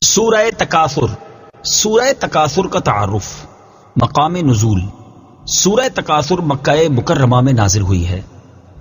سورہ تکاثر. سورہ تکاثر کا تعارف. مقام نزول. سورہ تکاثر مکہ مکرمہ میں نازل ہوئی ہے.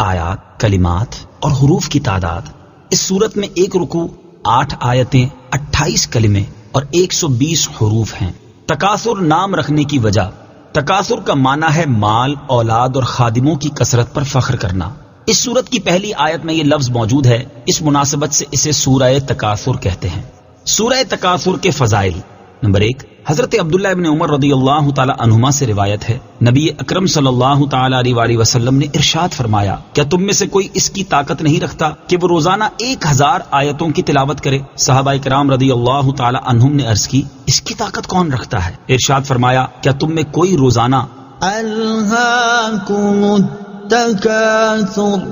آیات، کلمات اور حروف کی تعداد. اس سورت میں 1 رکوع، 8 آیتیں، 28 کلمے اور 120 حروف ہیں. تکاثر نام رکھنے کی وجہ. تکاثر کا معنی ہے مال، اولاد اور خادموں کی کثرت پر فخر کرنا. اس سورت کی پہلی آیت میں یہ لفظ موجود ہے. اس مناسبت سے اسے سورہ تکاثر کہتے ہیں. سورہ تکاثر کے فضائل. نمبر 1، حضرت عبداللہ ابن عمر رضی اللہ تعالی عنہما سے روایت ہے، نبی اکرم صلی اللہ تعالی علیہ وآلہ وسلم نے ارشاد فرمایا، کیا تم میں سے کوئی اس کی طاقت نہیں رکھتا کہ وہ روزانہ 1000 آیتوں کی تلاوت کرے؟ صحابہ کرام رضی اللہ تعالی عنہم نے عرض کی، اس کی طاقت کون رکھتا ہے؟ ارشاد فرمایا، کیا تم میں کوئی روزانہ الہاکم التکاثر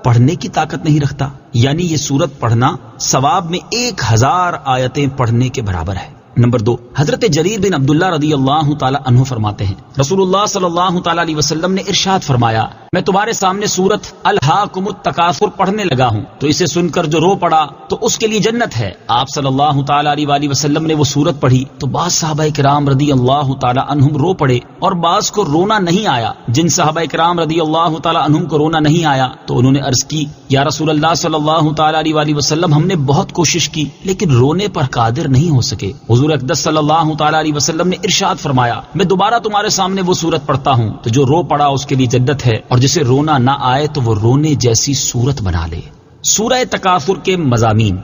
پڑھنے کی طاقت نہیں رکھتا؟ یعنی یہ سورت پڑھنا ثواب میں 1000 آیتیں پڑھنے کے برابر ہے. نمبر 2، حضرت جریر بن عبداللہ رضی اللہ تعالی عنہ فرماتے ہیں، رسول اللہ صلی اللہ تعالی علیہ وسلم نے ارشاد فرمایا، میں تمہارے سامنے سورت الہاکم التکاثر پڑھنے لگا ہوں تو اسے سن کر جو رو پڑا تو اس کے لیے جنت ہے. آپ صلی اللہ تعالی علیہ وآلہ وسلم نے وہ سورت پڑھی تو بعض صحابہ کرام رضی اللہ تعالی عنہم رو پڑے اور بعض کو رونا نہیں آیا. جن صحابہ کرام رضی اللہ تعالی عنہم کو رونا نہیں آیا تو انہوں نے عرض کی، یا رسول اللہ صلی اللہ تعالی علیہ وآلہ وسلم، ہم نے بہت کوشش کی لیکن رونے پر قادر نہیں ہو سکے. حضور اقدس صلی اللہ تعالی علیہ وسلم نے ارشاد فرمایا، میں دوبارہ تمہارے سامنے وہ سورت پڑھتا ہوں تو جو رو پڑا اس کے لیے جنت ہے، اور جسے رونا نہ آئے تو وہ رونے جیسی صورت بنا لے. سورہ تکاثر کے مضامین.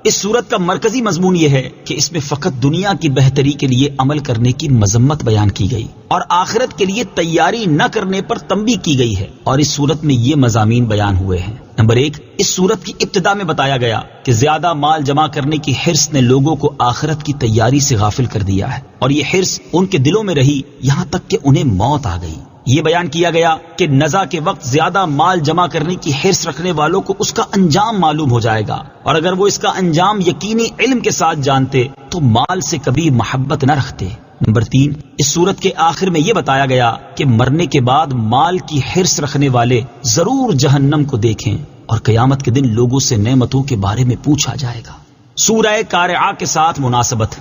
اس سورت کا مرکزی مضمون یہ ہے کہ اس میں فقط دنیا کی بہتری کے لیے عمل کرنے کی مذمت بیان کی گئی اور آخرت کے لیے تیاری نہ کرنے پر تنبیہ کی گئی ہے، اور اس سورت میں یہ مضامین بیان ہوئے ہیں. نمبر 1، اس سورت کی ابتدا میں بتایا گیا کہ زیادہ مال جمع کرنے کی حرص نے لوگوں کو آخرت کی تیاری سے غافل کر دیا ہے، اور یہ حرص ان کے دلوں میں رہی یہاں تک کہ انہیں موت آ گئی. یہ بیان کیا گیا کہ نزع کے وقت زیادہ مال جمع کرنے کی حرص رکھنے والوں کو اس کا انجام معلوم ہو جائے گا، اور اگر وہ اس کا انجام یقینی علم کے ساتھ جانتے تو مال سے کبھی محبت نہ رکھتے. نمبر 3، اس سورت کے آخر میں یہ بتایا گیا کہ مرنے کے بعد مال کی حرص رکھنے والے ضرور جہنم کو دیکھیں اور قیامت کے دن لوگوں سے نعمتوں کے بارے میں پوچھا جائے گا. سورہ قارعہ کے ساتھ مناسبت.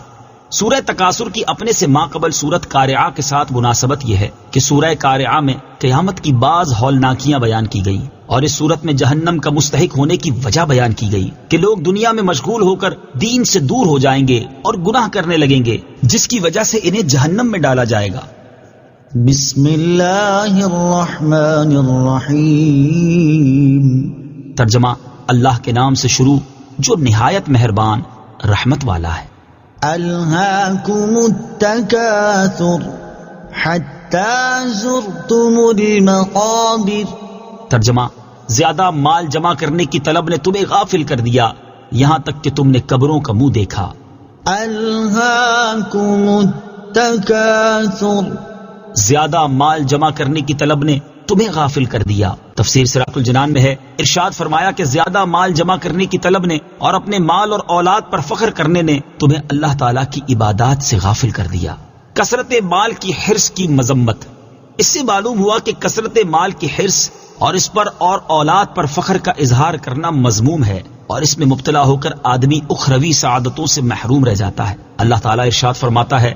سورہ تکاثر کی اپنے سے ماقبل سورت قارعہ کے ساتھ مناسبت یہ ہے کہ سورہ قارعہ میں قیامت کی بعض ہولناکیاں بیان کی گئی، اور اس سورت میں جہنم کا مستحق ہونے کی وجہ بیان کی گئی کہ لوگ دنیا میں مشغول ہو کر دین سے دور ہو جائیں گے اور گناہ کرنے لگیں گے، جس کی وجہ سے انہیں جہنم میں ڈالا جائے گا. بسم اللہ الرحمن الرحیم. ترجمہ، اللہ کے نام سے شروع جو نہایت مہربان رحمت والا ہے. الہاکم التکاثر حتی زرتم المقابر. ترجمہ، زیادہ مال جمع کرنے کی طلب نے تمہیں غافل کر دیا یہاں تک کہ تم نے قبروں کا منہ دیکھا. الہاکم التکاثر، زیادہ مال جمع کرنے کی طلب نے تمہیں غافل کر دیا. تفسیر سراج الجنان میں ہے، ارشاد فرمایا کہ زیادہ مال جمع کرنے کی طلب نے اور اپنے مال اور اولاد پر فخر کرنے نے تمہیں اللہ تعالیٰ کی عبادات سے غافل کر دیا. کثرت مال کی حرص کی مذمت. اس سے معلوم ہوا کہ کثرت مال کی حرص اور اس پر اور اولاد پر فخر کا اظہار کرنا مذموم ہے، اور اس میں مبتلا ہو کر آدمی اخروی سعادتوں سے محروم رہ جاتا ہے. اللہ تعالیٰ ارشاد فرماتا ہے،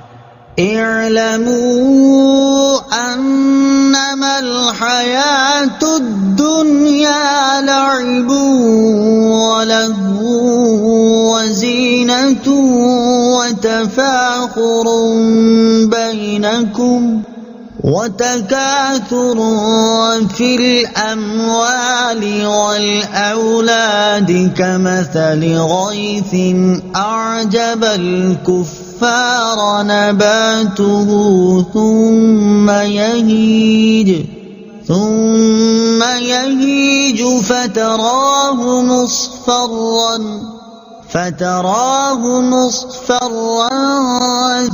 اعلموا انما الحیات الدنیا لعب ولهو وزینۃ وتفاخر بینکم وتكاثر في الأموال والأولاد كمثل غيث أعجب الكفار نباته ثم يهيج فتراه مصفرا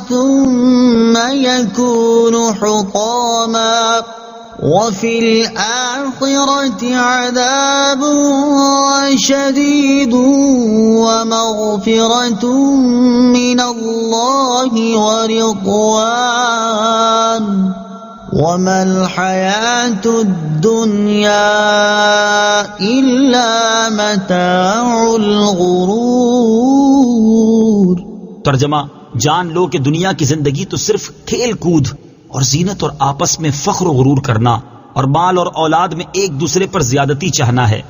ثم يكون حطاما وفي الآخرة عذاب شديد ومغفرة من الله ورضوان وما الحياة الدنيا إلا متاع الغرور. ترجمہ، جان لو کہ دنیا کی زندگی تو صرف کھیل کود اور زینت اور آپس میں فخر و غرور کرنا اور مال اور اولاد میں ایک دوسرے پر زیادتی چاہنا ہے۔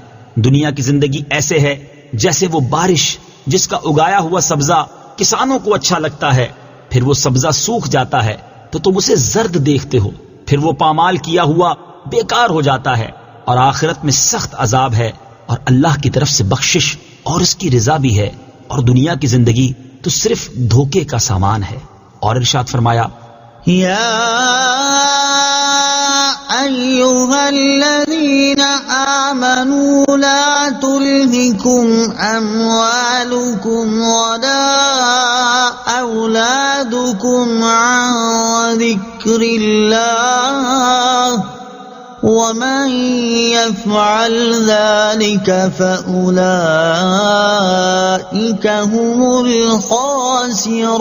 دنیا کی زندگی ایسے ہے جیسے وہ بارش جس کا اگایا ہوا سبزہ کسانوں کو اچھا لگتا ہے، پھر وہ سبزہ سوکھ جاتا ہے تو تم اسے زرد دیکھتے ہو، پھر وہ پامال کیا ہوا بیکار ہو جاتا ہے، اور آخرت میں سخت عذاب ہے اور اللہ کی طرف سے بخشش اور اس کی رضا بھی ہے، اور دنیا کی زندگی تو صرف دھوکے کا سامان ہے۔ اور ارشاد فرمایا، یا ایھا الذین آمنوا لا تلہکم اموالکم ولا اولادکم عن ذکر اللہ ومن يفعل ذلك فأولئك هم الخاسرون۔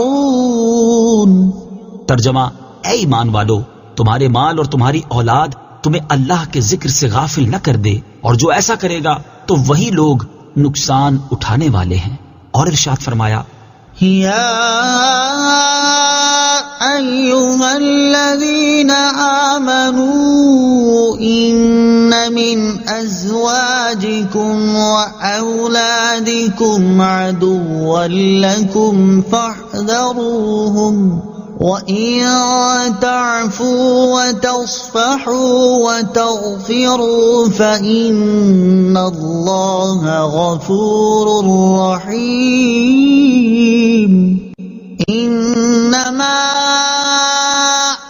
ترجمہ، اے ایمان والو، تمہارے مال اور تمہاری اولاد تمہیں اللہ کے ذکر سے غافل نہ کر دے، اور جو ایسا کرے گا تو وہی لوگ نقصان اٹھانے والے ہیں۔ اور ارشاد فرمایا، یا ایھا الذین آمنوا ان من ازواجکم واولادکم عدوا لکم فاحذروہم وَإِن تَعْفُوا وَتَصْفَحُوا وَتَغْفِرُوا فَإِنَّ اللَّهَ غَفُورٌ رَّحِيمٌ۔ إِنَّمَا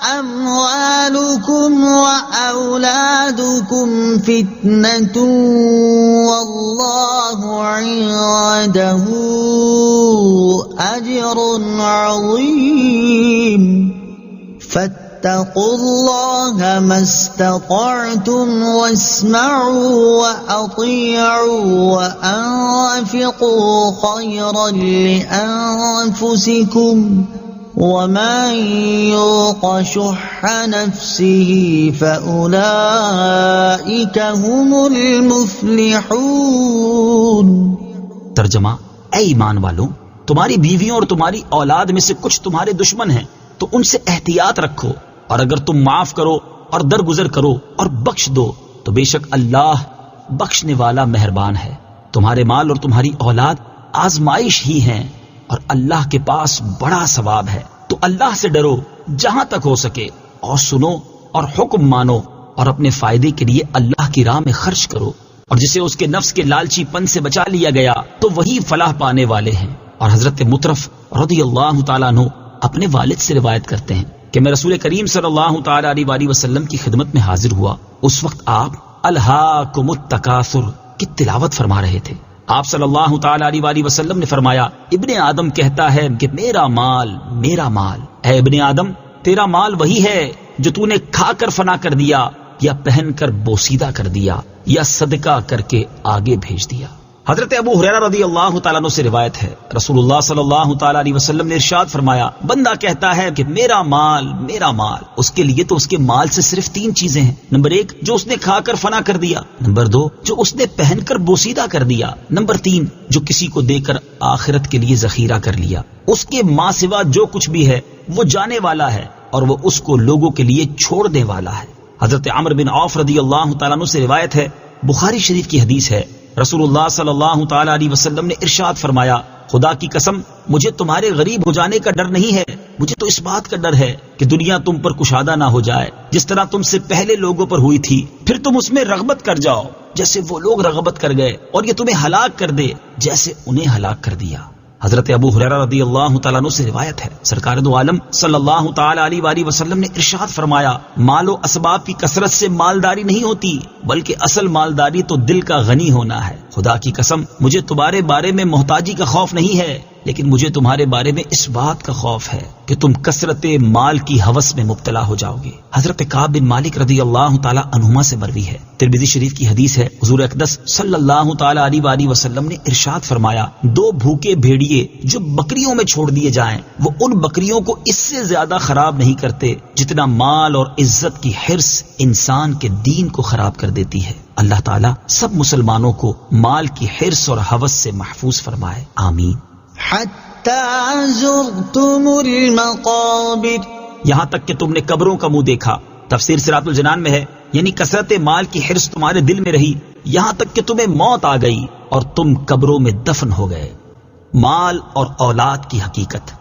أَمْوَالُكُمْ وَأَوْلَادُكُمْ فِتْنَةٌ وَاللَّهُ عِندَهُ أَجْرٌ عَظِيمٌ۔ فَاتَّقُوا اللَّهَ مَا اسْتَطَعْتُمْ وَاسْمَعُوا وَأَطِيعُوا وَأَنفِقُوا خَيْرًا لِأَنفُسِكُمْ وَمَن يُوقَ شُحَّ نَفْسِهِ فَأُولَئِكَ هُمُ الْمُفْلِحُونَ۔ ترجمہ، اے ایمان والو، تمہاری بیویوں اور تمہاری اولاد میں سے کچھ تمہارے دشمن ہیں تو ان سے احتیاط رکھو، اور اگر تم معاف کرو اور درگزر کرو اور بخش دو تو بے شک اللہ بخشنے والا مہربان ہے۔ تمہارے مال اور تمہاری اولاد آزمائش ہی ہیں اور اللہ کے پاس بڑا ثواب ہے، تو اللہ سے ڈرو جہاں تک ہو سکے، اور سنو اور حکم مانو، اور اپنے فائدے کے لیے اللہ کی راہ میں خرچ کرو، اور جسے اس کے نفس کے لالچی پن سے بچا لیا گیا تو وہی فلاح پانے والے ہیں۔ اور حضرت مطرف رضی اللہ تعالیٰ عنہ اپنے والد سے روایت کرتے ہیں کہ میں رسول کریم صلی اللہ تعالیٰ علیہ وسلم کی خدمت میں حاضر ہوا، اس وقت آپ الہاکم التکاثر کی تلاوت فرما رہے تھے۔ آپ صلی اللہ تعالیٰ علیہ وسلم نے فرمایا، ابن آدم کہتا ہے کہ میرا مال میرا مال۔ اے ابن آدم، تیرا مال وہی ہے جو تو نے کھا کر فنا کر دیا، یا پہن کر بوسیدہ کر دیا، یا صدقہ کر کے آگے بھیج دیا۔ حضرت ابو ہریرہ رضی اللہ تعالیٰ عنہ سے روایت ہے، رسول اللہ صلی اللہ تعالیٰ علیہ وسلم نے ارشاد فرمایا، بندہ کہتا ہے کہ میرا مال میرا مال، اس کے لیے تو اس کے مال سے صرف 3 چیزیں ہیں۔ نمبر 1 جو اس نے کھا کر فنا کر دیا، نمبر 2 جو اس نے پہن کر بوسیدہ کر دیا، نمبر 3 جو کسی کو دے کر آخرت کے لیے ذخیرہ کر لیا۔ اس کے ماں سوا جو کچھ بھی ہے وہ جانے والا ہے، اور وہ اس کو لوگوں کے لیے چھوڑنے والا ہے۔ حضرت عمرو بن عوف رضی اللہ تعالیٰ عنہ سے روایت ہے، بخاری شریف کی حدیث ہے، رسول اللہ صلی اللہ تعالیٰ علیہ وسلم نے ارشاد فرمایا، خدا کی قسم مجھے تمہارے غریب ہو جانے کا ڈر نہیں ہے، مجھے تو اس بات کا ڈر ہے کہ دنیا تم پر کشادہ نہ ہو جائے جس طرح تم سے پہلے لوگوں پر ہوئی تھی، پھر تم اس میں رغبت کر جاؤ جیسے وہ لوگ رغبت کر گئے، اور یہ تمہیں ہلاک کر دے جیسے انہیں ہلاک کر دیا۔ حضرت ابو ہریرہ رضی اللہ تعالیٰ عنہ سے روایت ہے، سرکار دو عالم صلی اللہ تعالیٰ علیہ وسلم نے ارشاد فرمایا، مال و اسباب کی کثرت سے مالداری نہیں ہوتی، بلکہ اصل مالداری تو دل کا غنی ہونا ہے۔ خدا کی قسم مجھے تمہارے بارے میں محتاجی کا خوف نہیں ہے، لیکن مجھے تمہارے بارے میں اس بات کا خوف ہے کہ تم کثرت مال کی ہوس میں مبتلا ہو جاؤ گے۔ حضرت کعب بن مالک رضی اللہ تعالیٰ عنہما سے مروی ہے، ترمذی شریف کی حدیث ہے، حضور اقدس صلی اللہ تعالیٰ علیہ وسلم نے ارشاد فرمایا، 2 بھوکے بھیڑیے جو بکریوں میں چھوڑ دیے جائیں وہ ان بکریوں کو اس سے زیادہ خراب نہیں کرتے جتنا مال اور عزت کی حرص انسان کے دین کو خراب کر دیتی ہے۔ اللہ تعالیٰ سب مسلمانوں کو مال کی حرص اور ہوس سے محفوظ فرمائے، آمین۔ حتى حتى زرتم المقابر، یہاں تک کہ تم نے قبروں کا منہ دیکھا. تفسیر صراط الجنان میں ہے یعنی کثرت مال کی حرص تمہارے دل میں رہی یہاں تک کہ تمہیں موت آ گئی اور تم قبروں میں دفن ہو گئے. مال اور اولاد کی حقیقت.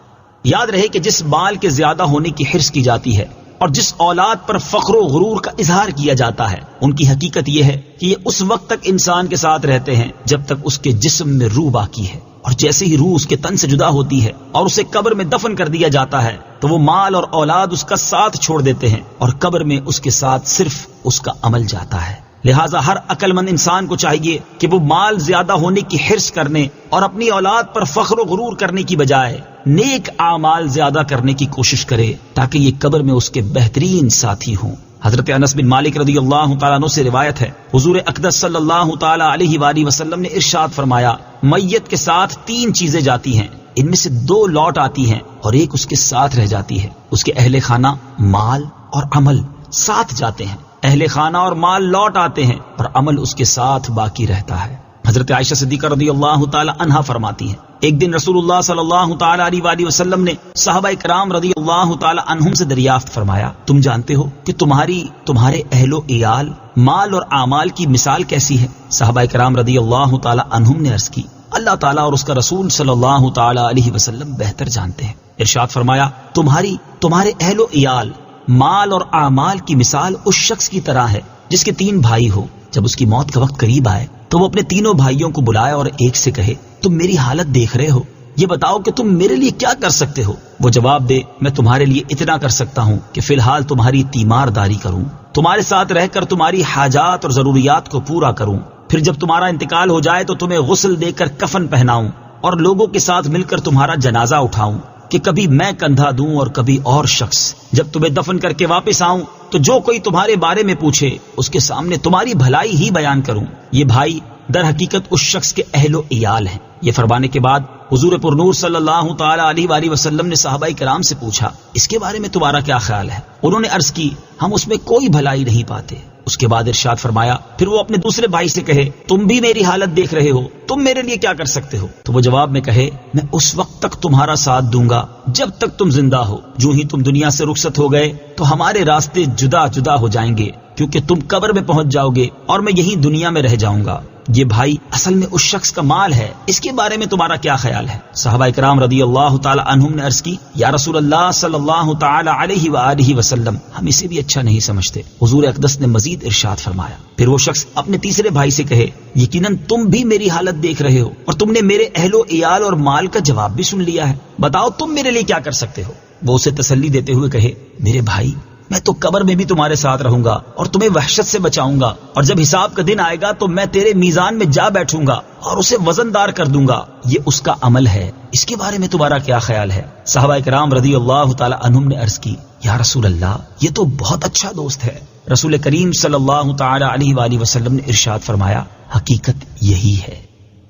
یاد رہے کہ جس مال کے زیادہ ہونے کی حرص کی جاتی ہے اور جس اولاد پر فخر و غرور کا اظہار کیا جاتا ہے ان کی حقیقت یہ ہے کہ یہ اس وقت تک انسان کے ساتھ رہتے ہیں جب تک اس کے جسم میں روح باقی ہے، اور جیسے ہی روح اس کے تن سے جدا ہوتی ہے اور اسے قبر میں دفن کر دیا جاتا ہے تو وہ مال اور اولاد اس کا ساتھ چھوڑ دیتے ہیں اور قبر میں اس کے ساتھ صرف اس کا عمل جاتا ہے. لہٰذا ہر عقل مند انسان کو چاہیے کہ وہ مال زیادہ ہونے کی حرص کرنے اور اپنی اولاد پر فخر و غرور کرنے کی بجائے نیک اعمال زیادہ کرنے کی کوشش کرے تاکہ یہ قبر میں اس کے بہترین ساتھی ہوں. حضرت انس بن مالک رضی اللہ تعالیٰ عنہ سے روایت ہے حضور اقدس صلی اللہ تعالیٰ علیہ وآلہ وسلم نے ارشاد فرمایا میت کے ساتھ 3 چیزیں جاتی ہیں، ان میں سے 2 لوٹ آتی ہیں اور ایک اس کے ساتھ رہ جاتی ہے. اس کے اہل خانہ مال اور عمل ساتھ جاتے ہیں، اہل خانہ اور مال لوٹ آتے ہیں اور عمل اس کے ساتھ باقی رہتا ہے. حضرت عائشہ صدیقہ رضی اللہ تعالی عنہا فرماتی ہیں ایک دن رسول اللہ صلی اللہ تعالی علیہ وآلہ وسلم نے صحابہ کرام رضی اللہ تعالی عنہم سے دریافت فرمایا تم جانتے ہو کہ تمہارے اہل و عیال مال اور اعمال کی مثال کیسی ہے؟ صحابہ کرام رضی اللہ تعالی عنہم نے عرض کی اللہ تعالیٰ اور اس کا رسول صلی اللہ تعالی علیہ وسلم بہتر جانتے ہیں. ارشاد فرمایا تمہارے اہل و عیال مال اور اعمال کی مثال اس شخص کی طرح ہے جس کے 3 بھائی ہو. جب اس کی موت کا وقت قریب آئے تو وہ اپنے تینوں بھائیوں کو بلائے اور ایک سے کہے تم میری حالت دیکھ رہے ہو، یہ بتاؤ کہ تم میرے لیے کیا کر سکتے ہو؟ وہ جواب دے میں تمہارے لیے اتنا کر سکتا ہوں کہ فی الحال تمہاری تیمارداری کروں، تمہارے ساتھ رہ کر تمہاری حاجات اور ضروریات کو پورا کروں، پھر جب تمہارا انتقال ہو جائے تو تمہیں غسل دے کر کفن پہناؤں اور لوگوں کے ساتھ مل کر تمہارا جنازہ اٹھاؤں کہ کبھی میں کندھا دوں اور کبھی اور شخص. جب تمہیں دفن کر کے واپس آؤں تو جو کوئی تمہارے بارے میں پوچھے اس کے سامنے تمہاری بھلائی ہی بیان کروں. یہ بھائی در حقیقت اس شخص کے اہل و عیال ہیں. یہ فرمانے کے بعد حضور پر نور صلی اللہ تعالی علیہ وآلہ وسلم نے صحابہ کرام سے پوچھا اس کے بارے میں تمہارا کیا خیال ہے؟ انہوں نے عرض کی ہم اس میں کوئی بھلائی نہیں پاتے. اس کے بعد ارشاد فرمایا پھر وہ اپنے دوسرے بھائی سے کہے تم بھی میری حالت دیکھ رہے ہو، تم میرے لیے کیا کر سکتے ہو؟ تو وہ جواب میں کہے میں اس وقت تک تمہارا ساتھ دوں گا جب تک تم زندہ ہو، جو ہی تم دنیا سے رخصت ہو گئے تو ہمارے راستے جدا جدا ہو جائیں گے کیونکہ تم قبر میں پہنچ جاؤ گے اور میں یہیں دنیا میں رہ جاؤں گا. یہ بھائی اصل میں اس شخص کا مال ہے، اس کے بارے میں تمہارا کیا خیال ہے؟ صحابہ کرام رضی اللہ تعالی عنہم نے عرض کی یا رسول اللہ صلی اللہ تعالی علیہ وآلہ وسلم ہم اسے بھی اچھا نہیں سمجھتے. حضور اقدس نے مزید ارشاد فرمایا پھر وہ شخص اپنے تیسرے بھائی سے کہے یقیناً تم بھی میری حالت دیکھ رہے ہو اور تم نے میرے اہل و عیال اور مال کا جواب بھی سن لیا ہے، بتاؤ تم میرے لیے کیا کر سکتے ہو؟ وہ اسے تسلی دیتے ہوئے کہے میرے بھائی میں تو قبر میں بھی تمہارے ساتھ رہوں گا اور تمہیں وحشت سے بچاؤں گا، اور جب حساب کا دن آئے گا تو میں تیرے میزان میں جا بیٹھوں گا اور اسے وزندار کر دوں گا، یہ اس کا عمل ہے، اس کے بارے میں تمہارا کیا خیال ہے؟ صحابہ کرام رضی اللہ تعالی عنہم نے عرض کی یا رسول اللہ یہ تو بہت اچھا دوست ہے. رسول کریم صلی اللہ تعالی علیہ وآلہ وسلم نے ارشاد فرمایا حقیقت یہی ہے.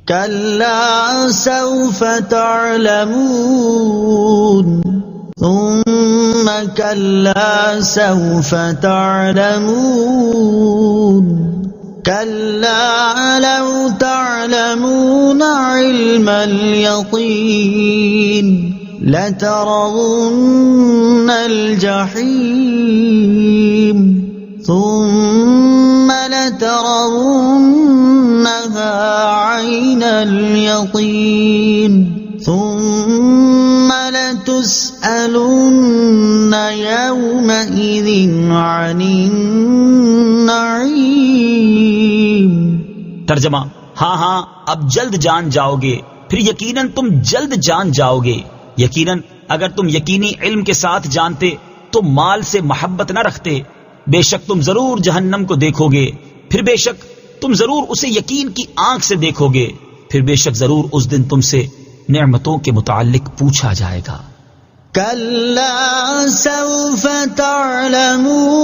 كلا سوف تعلمون ثم كلا سوف تعلمون كلا لو تعلمون علم اليقين لترون الجحيم ثم لترونها عين اليقين ثم لتسألن يومئذ عن النعيم. ترجمہ ہاں اب جلد جان جاؤ گے، پھر یقیناً تم جلد جان جاؤ گے. یقیناً اگر تم یقینی علم کے ساتھ جانتے تو مال سے محبت نہ رکھتے. بے شک تم ضرور جہنم کو دیکھو گے، پھر بے شک تم ضرور اسے یقین کی آنکھ سے دیکھو گے، پھر بے شک ضرور اس دن تم سے نعمتوں کے متعلق پوچھا جائے گا. كلا سوف تعلمون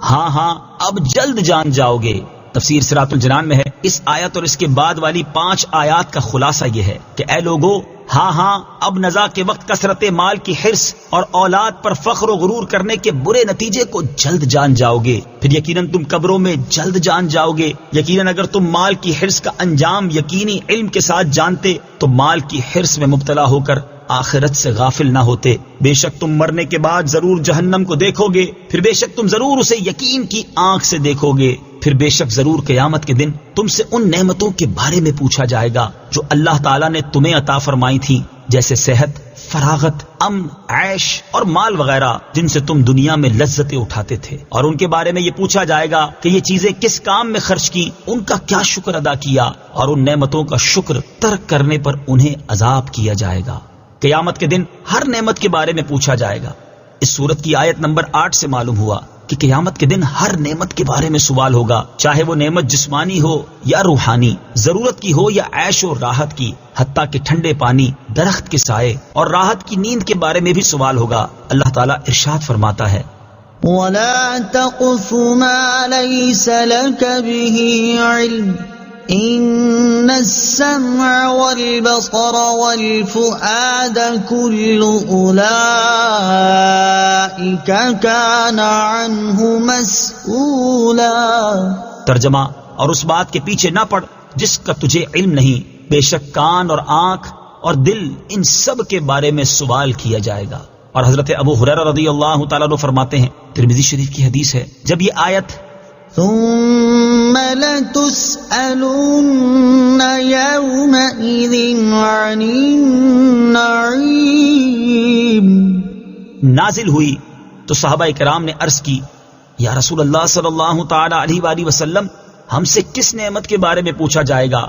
ہاں اب جلد جان جاؤ گے. تفسیر صراط الجنان میں ہے، اس آیت اور اس کے بعد والی 5 آیات کا خلاصہ یہ ہے کہ اے لوگو، ہاں اب نزا کے وقت کثرت مال کی حرص اور اولاد پر فخر و غرور کرنے کے برے نتیجے کو جلد جان جاؤ گے، پھر یقیناً تم قبروں میں جلد جان جاؤ گے۔ یقیناً اگر تم مال کی حرص کا انجام یقینی علم کے ساتھ جانتے تو مال کی حرص میں مبتلا ہو کر آخرت سے غافل نہ ہوتے۔ بے شک تم مرنے کے بعد ضرور جہنم کو دیکھو گے، پھر بے شک تم ضرور اسے یقین کی آنکھ سے دیکھو گے، پھر بے شک ضرور قیامت کے دن تم سے ان نعمتوں کے بارے میں پوچھا جائے گا جو اللہ تعالیٰ نے تمہیں عطا فرمائی تھی، جیسے صحت، فراغت، امن، عیش اور مال وغیرہ، جن سے تم دنیا میں لذتیں اٹھاتے تھے، اور ان کے بارے میں یہ پوچھا جائے گا کہ یہ چیزیں کس کام میں خرچ کی، ان کا کیا شکر ادا کیا، اور ان نعمتوں کا شکر ترک کرنے پر انہیں عذاب کیا جائے گا۔ قیامت کے دن ہر نعمت کے بارے میں پوچھا جائے گا۔ اس سورت کی آیت نمبر 8 سے معلوم ہوا کہ قیامت کے دن ہر نعمت کے بارے میں سوال ہوگا، چاہے وہ نعمت جسمانی ہو یا روحانی، ضرورت کی ہو یا عیش و راحت کی، حتیٰ کہ ٹھنڈے پانی، درخت کے سائے اور راحت کی نیند کے بارے میں بھی سوال ہوگا۔ اللہ تعالیٰ ارشاد فرماتا ہے، وَلَا تَقْفُ مَا لَيْسَ لَكَ بِهِ عِلْمٌ إِنَّ السَّمْعَ وَالْبَصَرَ وَالْفُؤَادَ كُلُّ أُولَئِكَ كَانَ عَنْهُ مَسْئُولًا۔ ترجمہ، اور اس بات کے پیچھے نہ پڑ جس کا تجھے علم نہیں، بے شک کان اور آنکھ اور دل ان سب کے بارے میں سوال کیا جائے گا۔ اور حضرت ابو ہریرہ رضی اللہ تعالیٰ عنہ فرماتے ہیں، ترمذی شریف کی حدیث ہے، جب یہ آیت ثم لتسألن يومئذ عن النعيم نازل ہوئی تو صحابہ کرام نے عرض کی، یا رسول اللہ صلی اللہ تعالی علیہ وآلہ وسلم، ہم سے کس نعمت کے بارے میں پوچھا جائے گا؟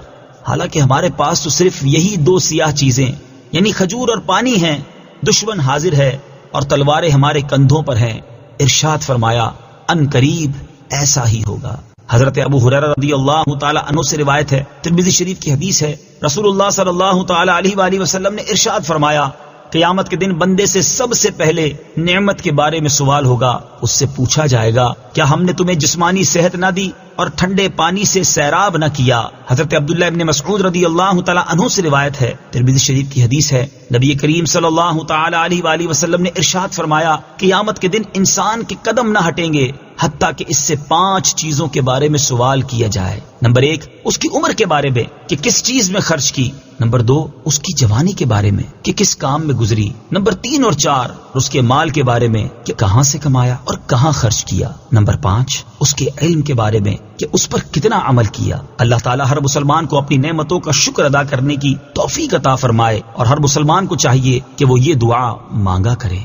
حالانکہ ہمارے پاس تو صرف یہی 2 سیاہ چیزیں یعنی کھجور اور پانی ہیں، دشمن حاضر ہے اور تلواریں ہمارے کندھوں پر ہیں۔ ارشاد فرمایا، ان قریب ایسا ہی ہوگا۔ حضرت ابو ہریرہ رضی اللہ تعالی عنہ سے روایت ہے، ترمذی شریف کی حدیث ہے، رسول اللہ صلی اللہ تعالی علیہ وآلہ وسلم نے ارشاد فرمایا، قیامت کے دن بندے سے سب سے پہلے نعمت کے بارے میں سوال ہوگا۔ اس سے پوچھا جائے گا، کیا ہم نے تمہیں جسمانی صحت نہ دی اور ٹھنڈے پانی سے سیراب نہ کیا؟ حضرت عبداللہ ابن مسعود رضی اللہ تعالی عنہ سے روایت ہے، ترمذی شریف کی حدیث ہے، نبی کریم صلی اللہ تعالی علیہ وآلہ وسلم نے ارشاد فرمایا، قیامت کے دن انسان کے قدم نہ ہٹیں گے حتیٰ کہ اس سے 5 چیزوں کے بارے میں سوال کیا جائے۔ نمبر 1، اس کی عمر کے بارے میں کہ کس چیز میں خرچ کی۔ نمبر 2، اس کی جوانی کے بارے میں کہ کس کام میں گزری۔ نمبر 3 اور 4، اس کے مال کے بارے میں کہ کہاں سے کمایا اور کہاں خرچ کیا۔ نمبر 5، اس کے علم کے بارے میں کہ اس پر کتنا عمل کیا۔ اللہ تعالیٰ ہر مسلمان کو اپنی نعمتوں کا شکر ادا کرنے کی توفیق عطا فرمائے، اور ہر مسلمان کو چاہیے کہ وہ یہ دعا مانگا کرے،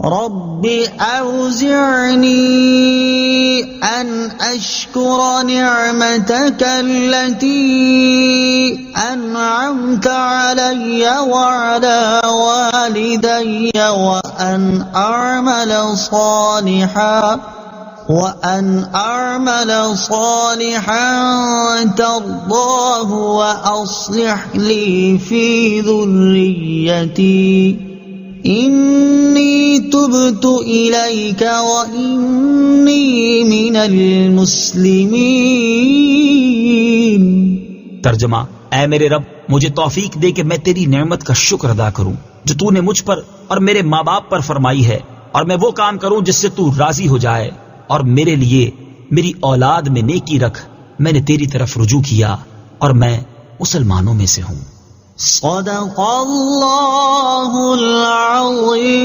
رب أوزعني أن أشكر نعمتك التي أنعمت علي وعلى والدي وأن أعمل صالحا ترضاه وأصلح لي في ذريتي إني تبت إليك وإني من المسلمين۔ ترجمہ، اے میرے رب، مجھے توفیق دے کہ میں تیری نعمت کا شکر ادا کروں جو تو نے مجھ پر اور میرے ماں باپ پر فرمائی ہے، اور میں وہ کام کروں جس سے تو راضی ہو جائے، اور میرے لیے میری اولاد میں نیکی رکھ، میں نے تیری طرف رجوع کیا اور میں مسلمانوں میں سے ہوں۔ صدق اللہ العظیم۔